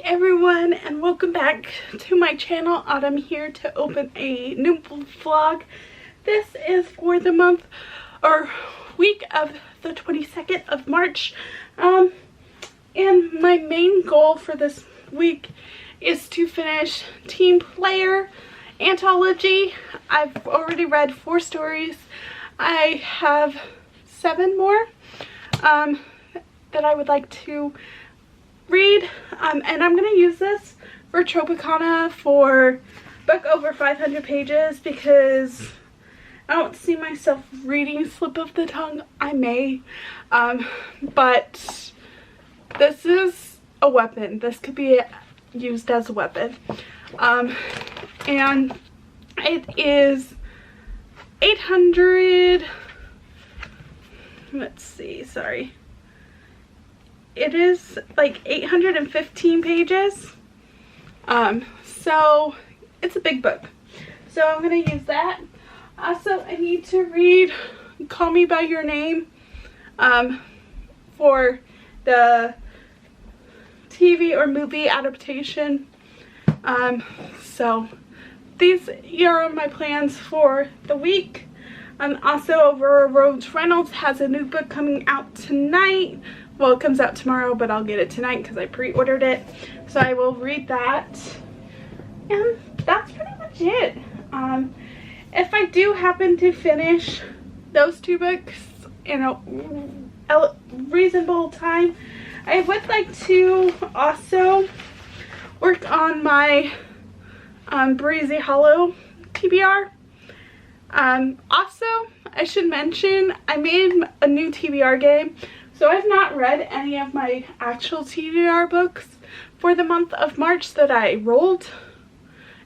everyone, and welcome back to my channel. Autumn here to open a new vlog. This is for the month or week of the 22nd of March. And my main goal for this week is to finish Team Player Anthology. I've already read 4 stories. I have 7 more that I would like to read, and I'm going to use this for Tropicana for book over 500 pages because I don't see myself reading Slip of the Tongue. I may, but this is a weapon. This could be used as a weapon, and it is 800, let's see, sorry. It is like 815 pages, so it's a big book. So I'm going to use that. Also, I need to read Call Me By Your Name for the TV or movie adaptation. So these are my plans for the week. Also, Reynolds has a new book coming out tonight. Well, it comes out tomorrow, but I'll get it tonight because I pre-ordered it. So I will read that. And that's pretty much it. If I do happen to finish those 2 books in a reasonable time, I would like to also work on my Breezy Hollow TBR. Also, I should mention I made a new TBR game. So I've not read any of my actual TBR books for the month of March that I rolled,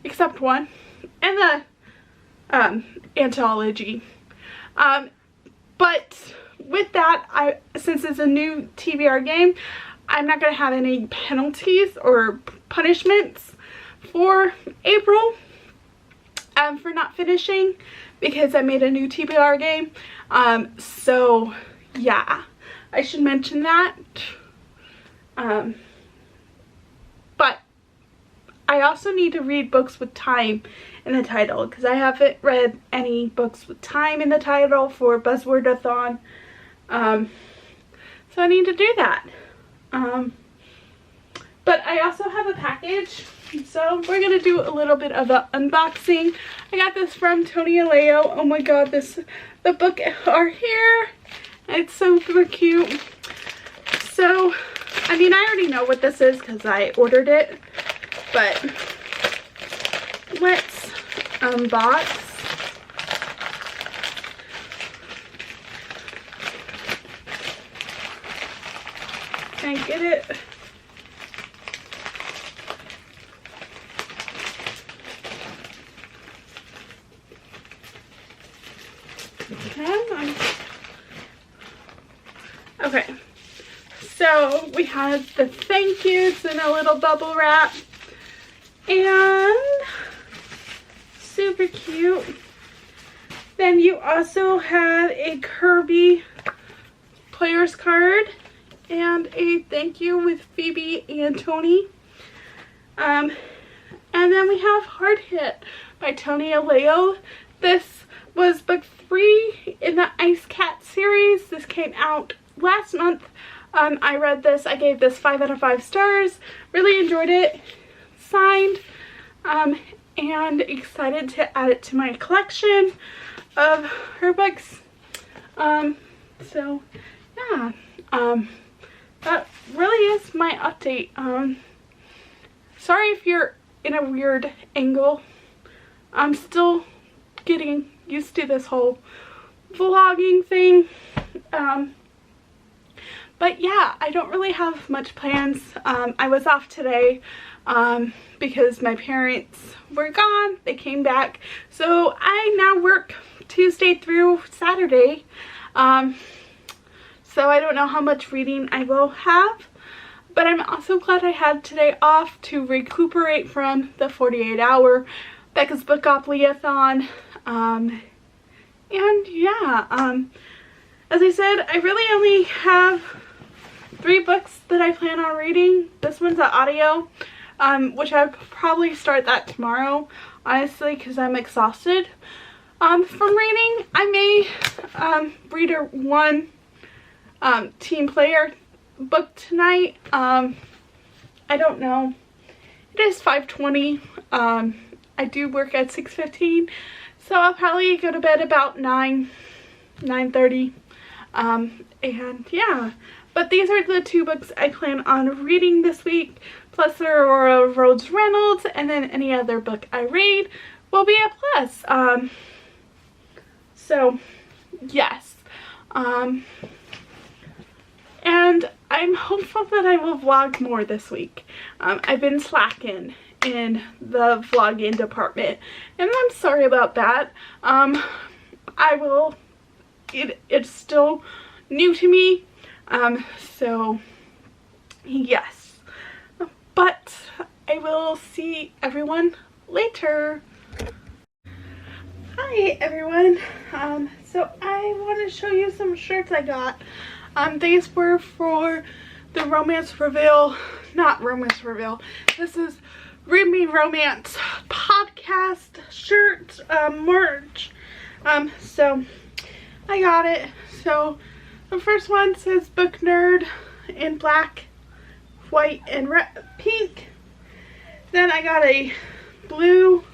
except one, and the anthology. But with that, since it's a new TBR game, I'm not going to have any penalties or punishments for April for not finishing because I made a new TBR game. So yeah. I should mention that, but I also need to read books with time in the title because I haven't read any books with time in the title for Buzzword-a-thon, so I need to do that. But I also have a package, so we're going to do a little bit of an unboxing. I got this from Tony and Leo. Oh my god, the book are here. It's so super cute. So, I mean, I already know what this is because I ordered it, but let's unbox. Can I get it? Okay, so we have the thank yous in a little bubble wrap, and super cute. Then you also have a Kirby player's card and a thank you with Phoebe and Tony. And then we have Hard Hit by Tony and Leo. This was book 3 in the Ice Cat series. This came out last month. I read this. I gave this 5 out of 5 stars. Really enjoyed it. Signed. And excited to add it to my collection of her books. So yeah. That really is my update. Sorry if you're in a weird angle. I'm still getting used to this whole vlogging thing. But yeah, I don't really have much plans. I was off today because my parents were gone. They came back. So I now work Tuesday through Saturday. So I don't know how much reading I will have. But I'm also glad I had today off to recuperate from the 48-hour Becca's Bookopoly-a-thon. And yeah, as I said, I really only have 3 books that I plan on reading. This one's an audio. which I'll probably start that tomorrow, honestly, because I'm exhausted from reading. I may read one team player book tonight. I don't know. It is 5:20. I do work at 6:15, so I'll probably go to bed about 9:30. And yeah, but these are the 2 books I plan on reading this week, plus the Auroura Reynolds, and then any other book I read will be a plus. So yes, and I'm hopeful that I will vlog more this week. I've been slacking in the vlogging department, and I'm sorry about that. It's still new to me, so yes, but I will see everyone later. Hi everyone. So I want to show you some shirts I got. These were for the romance reveal, not romance reveal, this is Read Me Romance podcast shirt merch. So I got it. So the first one says Book Nerd in black, white, and pink. Then I got a blue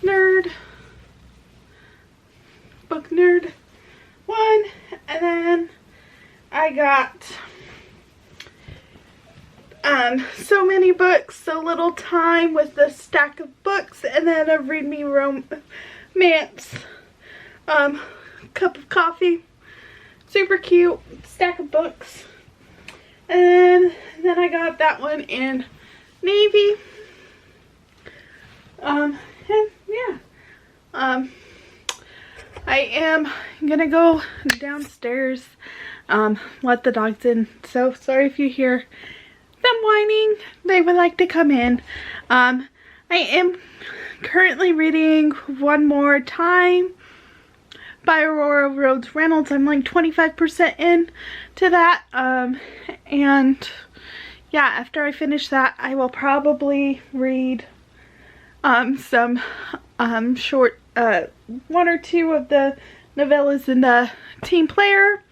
nerd, Book Nerd one, and then I got So Many Books, So Little Time with the stack of books, and then a Read Me Romance cup of coffee. Super cute stack of books. And then I got that one in navy. And yeah. I am gonna go downstairs, let the dogs in. So sorry if you hear them whining. They would like to come in. I am currently reading One More Time by Auroura Reynolds. I'm like 25% in to that. And yeah, after I finish that, I will probably read some short, 1 or 2 of the novellas in the team player.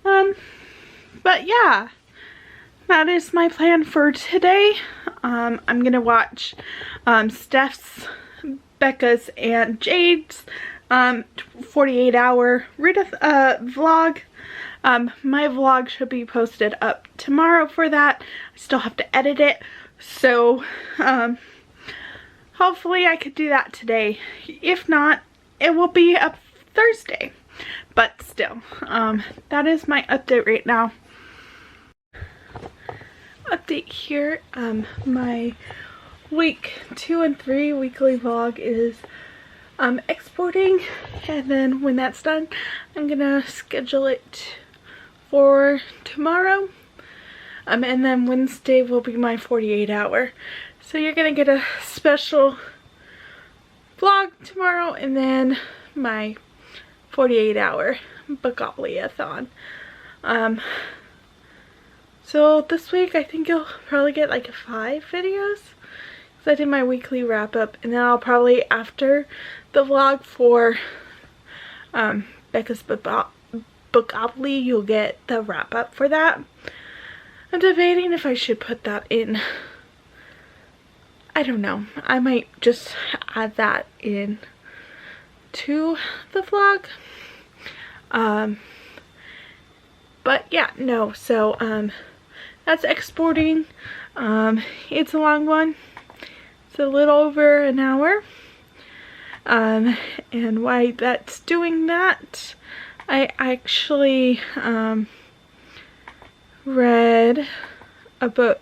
But yeah, that is my plan for today. I'm gonna watch Steph's, Becca's, and Jade's 48-hour vlog. My vlog should be posted up tomorrow for that. I still have to edit it, so hopefully I could do that today. If not, it will be up Thursday. But still, that is my update right now. Update here, my week 2 and 3 weekly vlog is exporting, and then when that's done, I'm gonna schedule it for tomorrow. And then Wednesday will be my 48-hour. So you're gonna get a special vlog tomorrow, and then my 48-hour Bookopoly-a-thon. So this week I think you'll probably get like 5 videos, because I did my weekly wrap up, and then I'll probably, after the vlog for Becca's Bookopoly, you'll get the wrap up for that. I'm debating if I should put that in. I don't know. I might just add that in to the vlog. But yeah, no. So that's exporting. It's a long one. It's a little over an hour. And why that's doing that, I actually read a book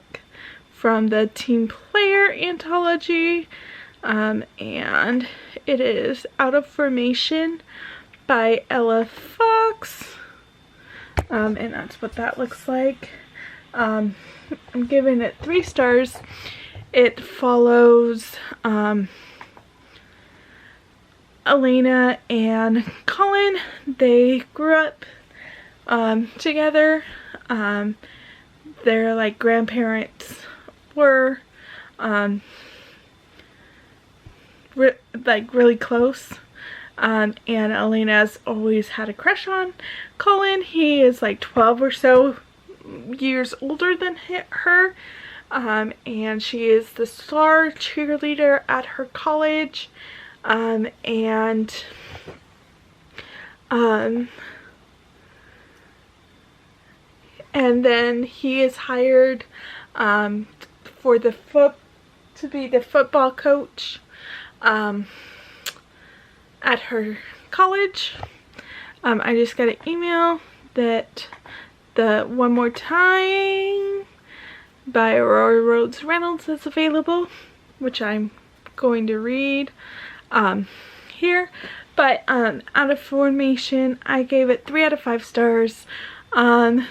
from the Team Player anthology, and it is Out of Formation by Ella Fox, and that's what that looks like. I'm giving it 3 stars. It follows Elena and Colin. They grew up together. Their like grandparents were like really close. And Elena's always had a crush on Colin. He is like 12 or so years older than her. And she is the star cheerleader at her college. And then he is hired for to be the football coach at her college. I just got an email that the One More Time by Auroura Reynolds is available, which I'm going to read here. But out of formation, I gave it 3 out of 5 stars. And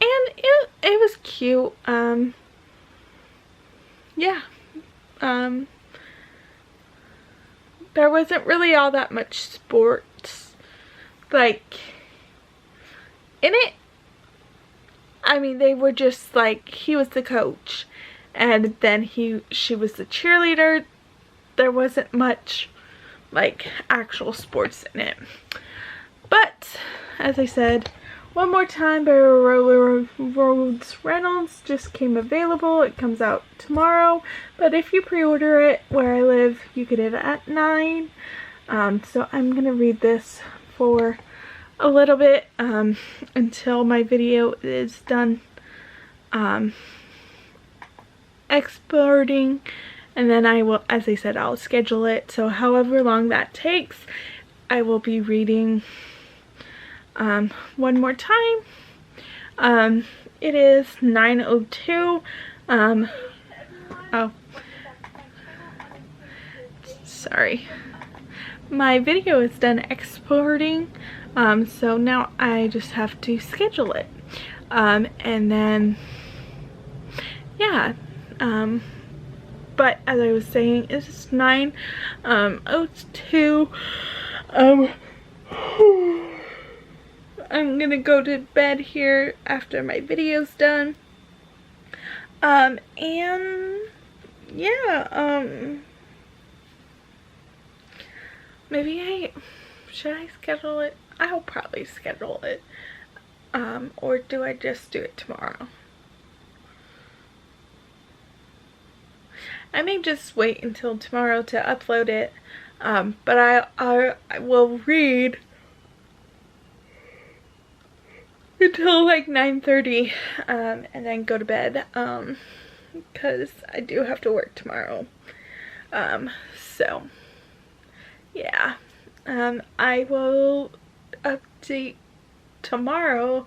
it was cute. Yeah. There wasn't really all that much sports like in it. I mean, they were just like, he was the coach and then she was the cheerleader. There wasn't much like actual sports in it. But as I said, One More Time by Auroura Reynolds just came available. It comes out tomorrow, but if you pre-order it where I live, you get it at 9. So I'm gonna read this for a little bit until my video is done exporting, and then I will, as I said, I'll schedule it. So however long that takes, I will be reading One More Time. It is 9:02. Oh, sorry. My video is done exporting, so now I just have to schedule it. And then, yeah, but as I was saying, it's 9:02. I'm gonna go to bed here after my video's done. And yeah, maybe should I schedule it? I'll probably schedule it. Or do I just do it tomorrow? I may just wait until tomorrow to upload it. But I will read until like 9:30 and then go to bed because I do have to work tomorrow. So yeah, I will update tomorrow.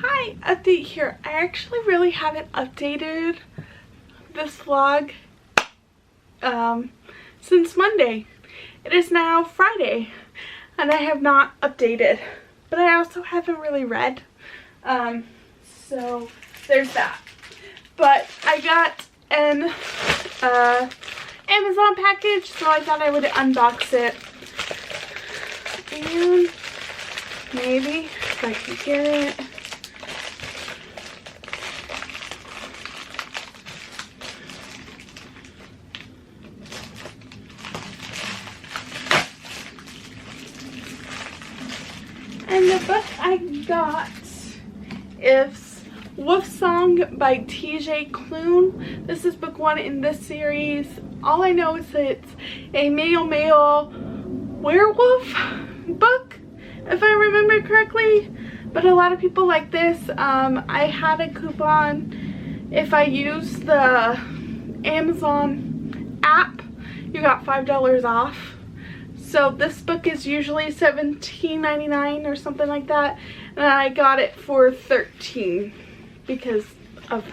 Hi, update here. I actually really haven't updated this vlog since Monday. It is now Friday and I have not updated, but I also haven't really read, so there's that. But I got an Amazon package, so I thought I would unbox it and maybe if I can get it. And the book I got is Wolf Song by T.J. Klune. This is book 1 in this series. All I know is that it's a male werewolf book, if I remember correctly. But a lot of people like this. I had a coupon. If I use the Amazon app, you got $5 off. So this book is usually $17.99 or something like that, and I got it for $13 because of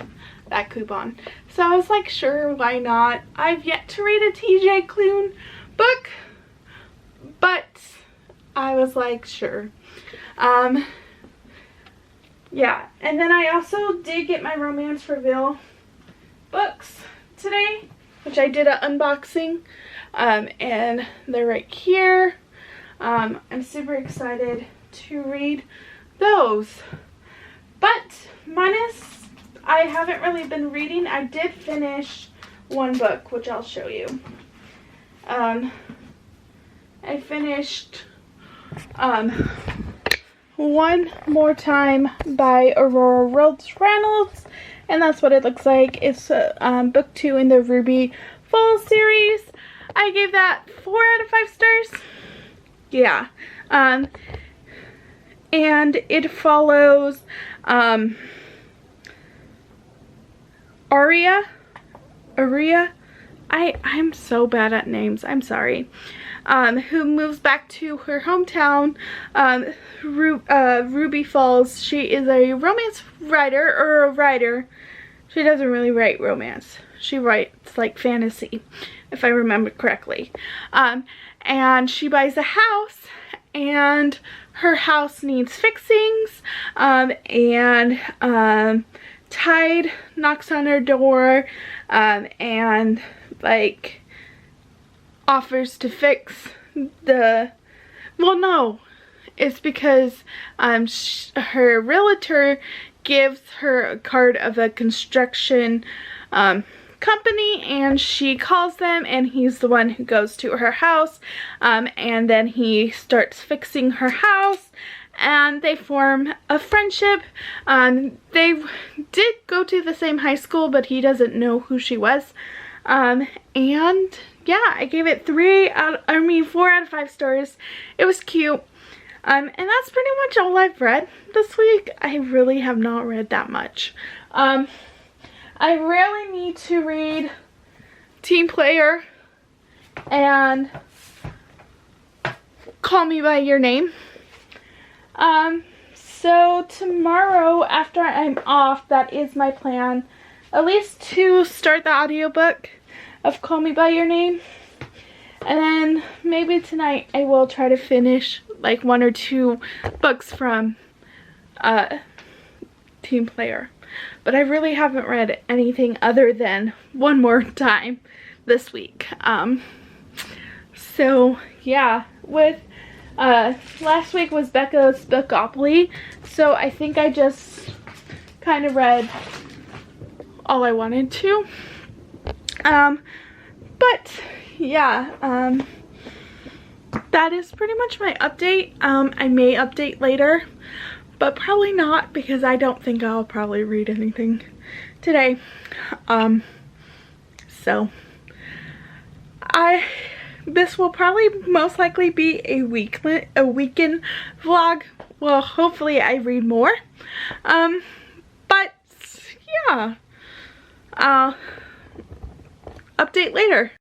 that coupon. So I was like, sure, why not? I've yet to read a T.J. Klune book, but I was like, sure. Yeah, and then I also did get my Romance Reveal books today, which I did an unboxing. And they're right here. I'm super excited to read those. But minus I haven't really been reading. I did finish one book, which I'll show you. I finished One More Time by Auroura Reynolds, and that's what it looks like. It's book 2 in the Ruby Fall series. I gave that 4 out of 5 stars. Yeah. And it follows Auroura. I'm so bad at names. I'm sorry. Who moves back to her hometown, Ruby Falls. She is a romance writer, or a writer. She doesn't really write romance. She writes like fantasy, if I remember correctly. And she buys a house, and her house needs fixings, and Tide knocks on her door, and like offers to fix the, well, no, it's because her realtor gives her a card of a construction company, and she calls them, and he's the one who goes to her house, and then he starts fixing her house, and they form a friendship. They did go to the same high school, but he doesn't know who she was. And yeah, I gave it 4 out of 5 stars. It was cute. And that's pretty much all I've read this week. I really have not read that much. I really need to read Team Player and Call Me By Your Name. So tomorrow after I'm off, that is my plan, at least to start the audiobook of Call Me By Your Name. And then maybe tonight I will try to finish like 1 or 2 books from Team Player. But I really haven't read anything other than One More Time this week. So yeah, with last week was Becca's Bookopoly, so I think I just kind of read all I wanted to. But yeah, that is pretty much my update. I may update later, but probably not, because I don't think I'll probably read anything today. So this will probably most likely be a weekend vlog. Well, hopefully I read more. But yeah, I'll update later.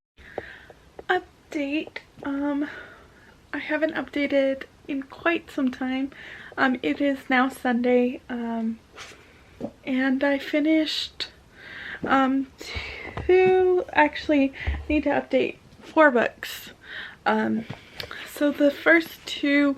Update, I haven't updated in quite some time. It is now Sunday, and I finished actually need to update 4 books. So the first 2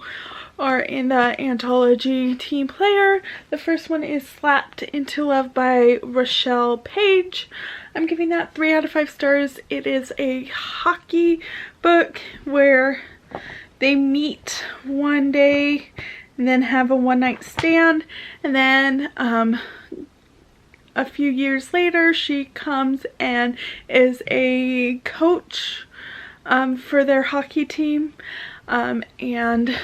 are in the anthology Team Player. The first one is Slapped Into Love by Rochelle Paige. I'm giving that 3 out of 5 stars. It is a hockey book where they meet one day and then have a one-night stand, and then a few years later she comes and is a coach for their hockey team, and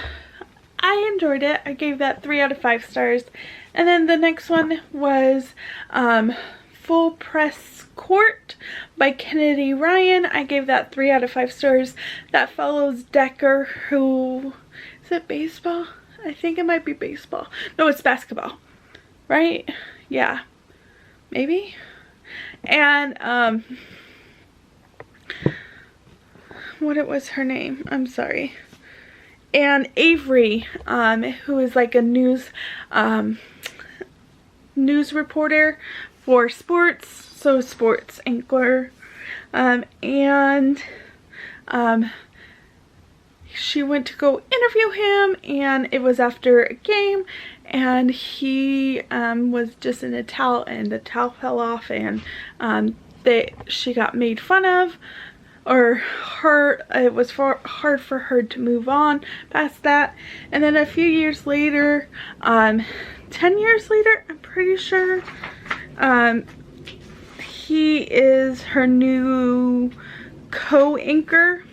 I enjoyed it. I gave that 3 out of 5 stars. And then the next one was Full Press Court by Kennedy Ryan. I gave that 3 out of 5 stars. That follows Decker, who, is it baseball? I think it might be baseball. No, it's basketball, right? Yeah, maybe. And what was her name? I'm sorry. And Ivory, who is like a news reporter for sports, so sports anchor, and she went to go interview him, and it was after a game, and he was just in a towel, and the towel fell off, and she got made fun of, or it was hard for her to move on past that. And then a few years later, 10 years later, I'm pretty sure, He is her new co-anchor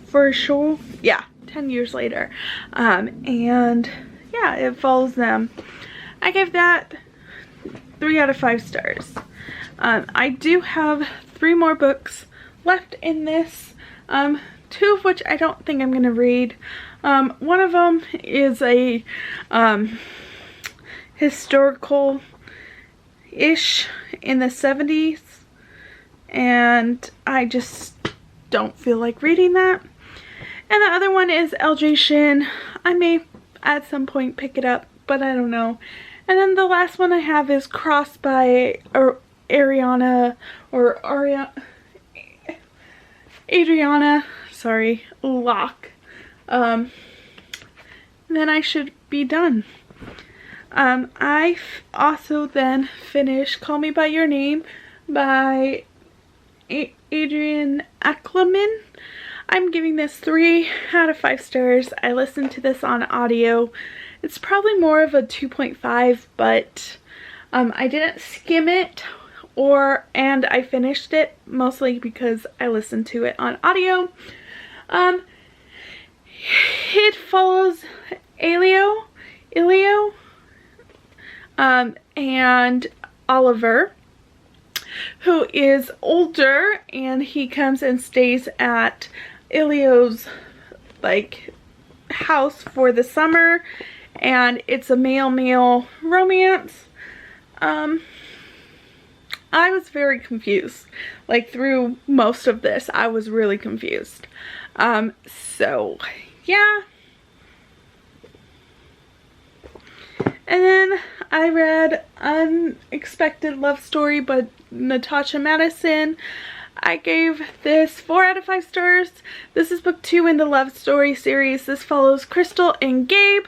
for a show. Yeah, 10 years later. And yeah, it follows them. I gave that 3 out of 5 stars. I do have 3 more books left in this, 2 of which I don't think I'm gonna read. One of them is a historical-ish in the 70s, and I just don't feel like reading that. And the other one is LJ Shin. I may at some point pick it up, but I don't know. And then the last one I have is Crossed by Adriana Locke. Then I should be done. I also then finished Call Me By Your Name by Adriana Locke. I'm giving this 3 out of 5 stars. I listened to this on audio. It's probably more of a 2.5, but I didn't skim it, and I finished it mostly because I listened to it on audio. It follows Ilio, and Oliver, who is older, and he comes and stays at Ilio's like house for the summer, and it's a male-male romance. I was very confused. Like, through most of this, I was really confused. So yeah. And then I read Unexpected Love Story by Natasha Madison. I gave this 4 out of 5 stars. This is book 2 in the Love Story series. This follows Crystal and Gabe.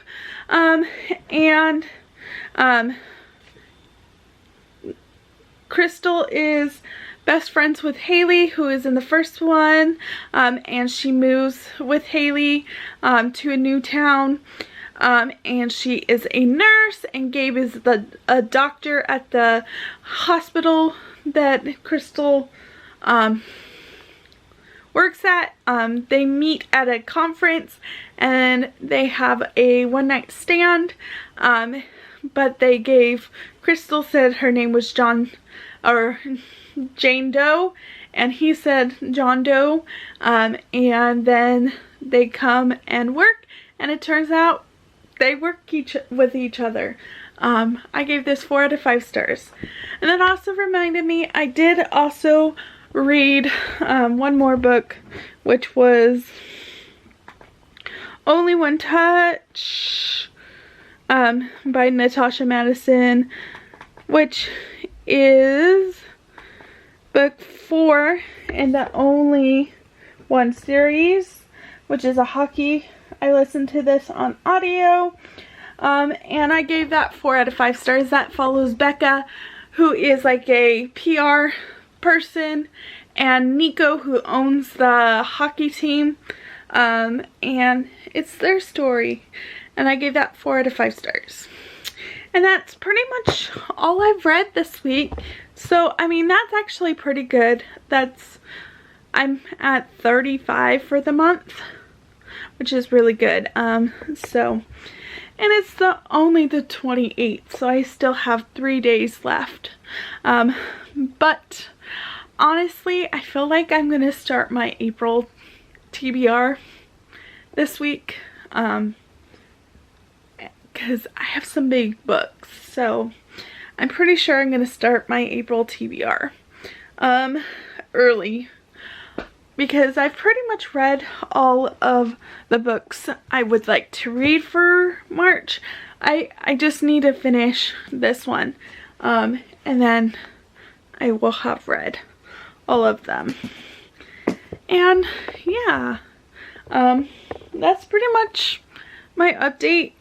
Crystal is best friends with Haley, who is in the first one, and she moves with Haley to a new town. And she is a nurse, and Gabe is a doctor at the hospital that Crystal works at. They meet at a conference, and they have a one-night stand, but Crystal said her name was Jane Doe, and he said John Doe, and then they come and work, and it turns out they work with each other. I gave this 4 out of 5 stars. And that also reminded me, I did also read one more book, which was Only One Touch by Natasha Madison, which is book 4 in the Only One series, which is a hockey. I listened to this on audio, and I gave that 4 out of 5 stars. That follows Becca, who is like a PR person, and Nico, who owns the hockey team, and it's their story, and I gave that 4 out of 5 stars. And that's pretty much all I've read this week. So, I mean, that's actually pretty good. I'm at 35 for the month, which is really good. And it's only the 28th, so I still have 3 days left. But honestly, I feel like I'm gonna start my April TBR this week, because I have some big books, so I'm pretty sure I'm gonna start my April TBR early, because I've pretty much read all of the books I would like to read for March. I just need to finish this one, and then I will have read all of them. And yeah, that's pretty much my update.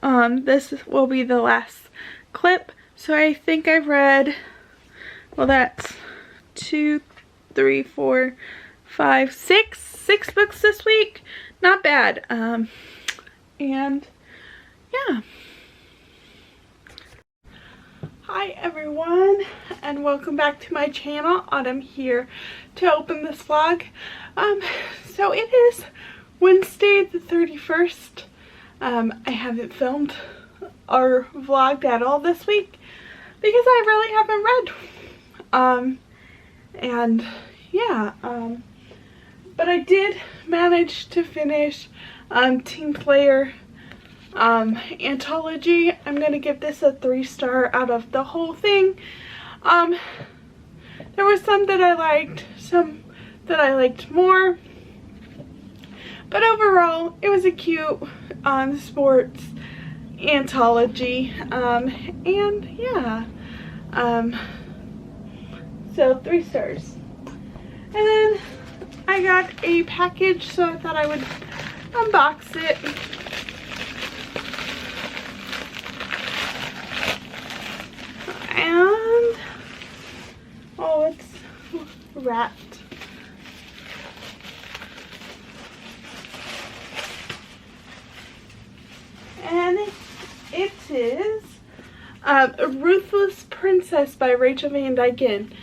This will be the last clip. So I think I've read, well, that's 2, 3, 4, 5, 6 books this week. Not bad. And yeah. Hi everyone, and welcome back to my channel. Autumn here to open this vlog. So it is Wednesday the 31st. I haven't filmed or vlogged at all this week because I really haven't read. And yeah, but I did manage to finish Team Player anthology. I'm gonna give this a 3-star out of the whole thing. There were some that I liked, some that I liked more, but overall it was a cute sports anthology, and yeah, so 3 stars. And then I got a package, so I thought I would unbox it. And oh, it's wrapped. And it is Ruthless Princess by Rachel Van Dyken.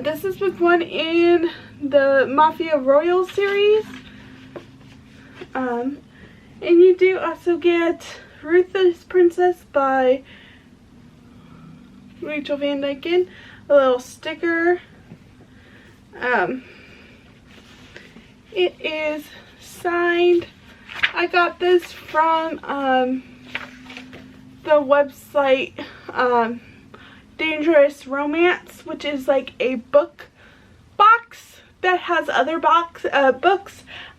This is book 1 in the Mafia Royal series. And you do also get Ruthless Princess by Rachel Van Dyken, a little sticker. It is signed. I got this from the website Dangerous Romance, which is like a book box that has other books.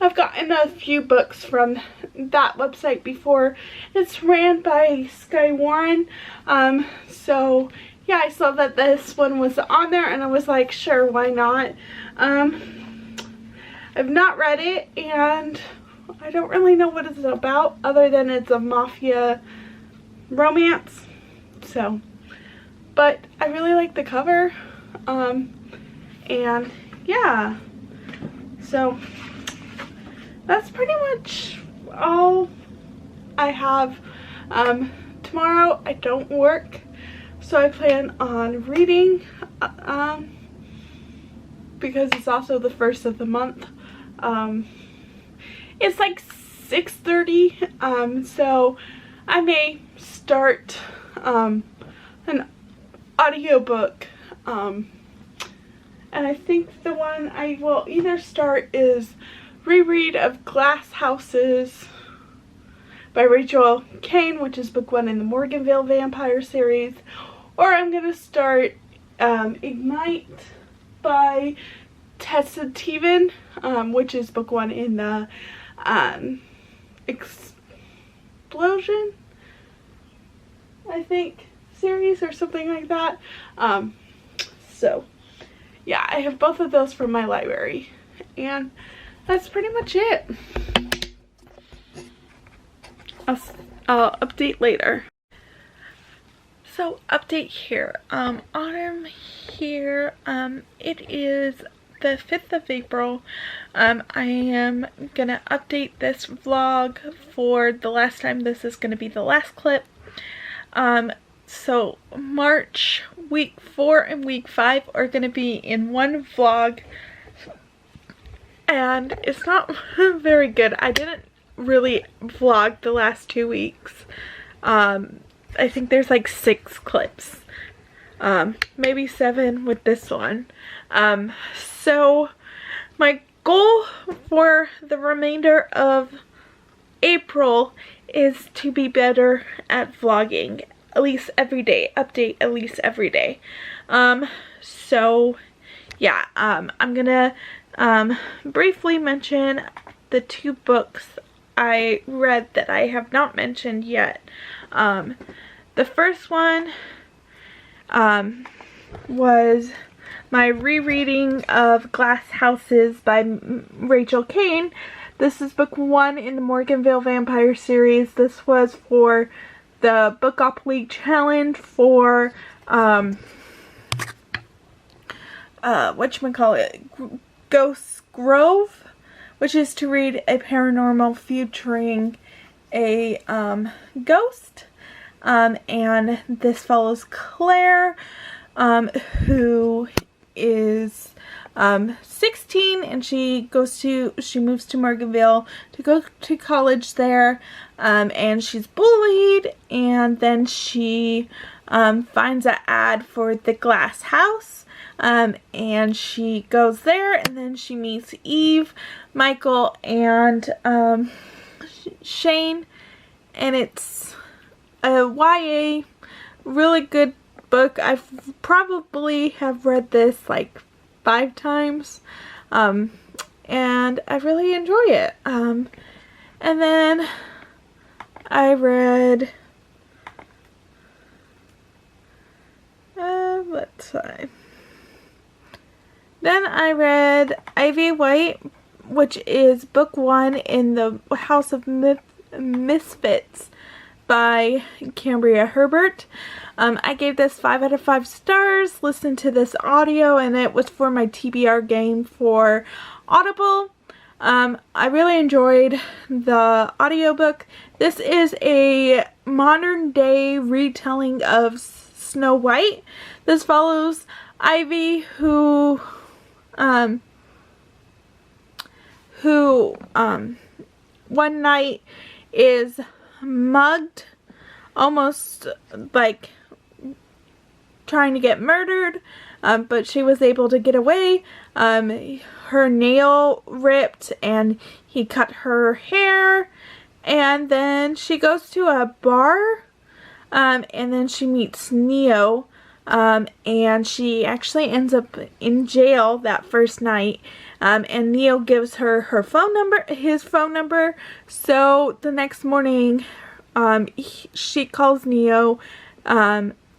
I've gotten a few books from that website before. It's ran by Sky Warren. So yeah, I saw that this one was on there and I was like, sure, why not? I've not read it and I don't really know what it's about other than it's a mafia romance. So, but I really like the cover. And yeah, so that's pretty much all I have. Tomorrow I don't work, so I plan on reading, because it's also the first of the month. It's like 6:30, so I may start an audiobook, and I think the one I will either start is Reread of Glass Houses by Rachel Caine, which is book 1 in the Morganville Vampire series, or I'm going to start Ignite by Tessa Teevan, which is book 1 in the Explosion, I think, series or something like that. So yeah, I have both of those from my library, and that's pretty much it. I'll update later. So update here, Autumn here. It is the 5th of April. I am gonna update this vlog for the last time. This is gonna be the last clip. So March week 4 and week 5 are gonna be in one vlog, and it's not very good. I didn't really vlog the last 2 weeks. I think there's like 6 clips, maybe 7 with this one. So my goal for the remainder of April is to be better at vlogging, at least every day, update at least every day. So yeah, I'm gonna briefly mention the 2 books I read that I have not mentioned yet. The first one was my rereading of Glass Houses by Rachel Caine. This is book 1 in the Morganville Vampire series. This was for the Bookopoly challenge for whatchamacallit, Ghost Grove, which is to read a paranormal featuring a ghost. and this follows Claire, who is 16, and she moves to Morganville to go to college there, and she's bullied, and then she finds an ad for the glass house, and she goes there, and then she meets Eve, Michael, and Shane, and it's a YA really good book. I've probably have read this like 5 times, and I really enjoy it. And then I read Ivy White, which is book 1 in the House of Misfits by Cambria Hebert. I gave this 5 out of 5 stars. Listened to this audio, and it was for my TBR game for Audible. I really enjoyed the audiobook. This is a modern day retelling of Snow White. This follows Ivy, who one night is mugged, almost like trying to get murdered, but she was able to get away. Her nail ripped, and he cut her hair, and then she goes to a bar, and then she meets Neo, and she actually ends up in jail that first night, and Neo gives her his phone number, so the next morning she calls Neo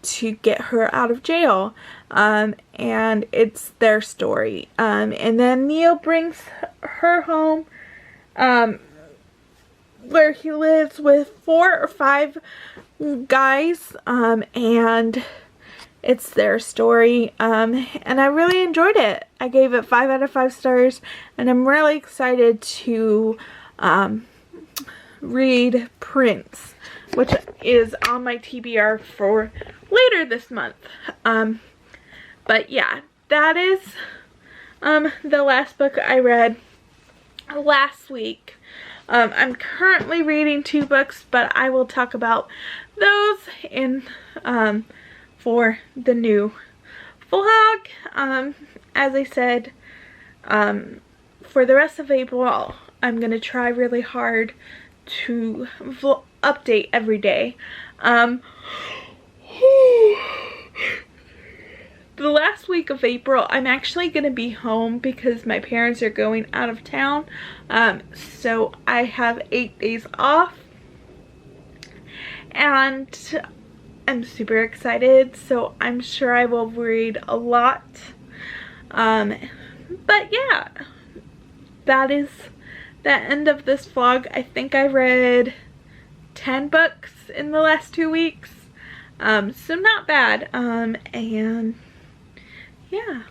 to get her out of jail, and it's their story, and then Neo brings her home, where he lives with 4 or 5 guys, and it's their story, and I really enjoyed it. I gave it 5 out of 5 stars, and I'm really excited to read Prince, which is on my TBR for later this month. But yeah, that is the last book I read last week. I'm currently reading 2 books, but I will talk about those in for the new vlog. As I said, for the rest of April, I'm going to try really hard to update every day. The last week of April, I'm actually going to be home because my parents are going out of town. So I have 8 days off, and I'm super excited, so I'm sure I will read a lot. But yeah, that is the end of this vlog. I think I read 10 books in the last 2 weeks, so not bad. And yeah.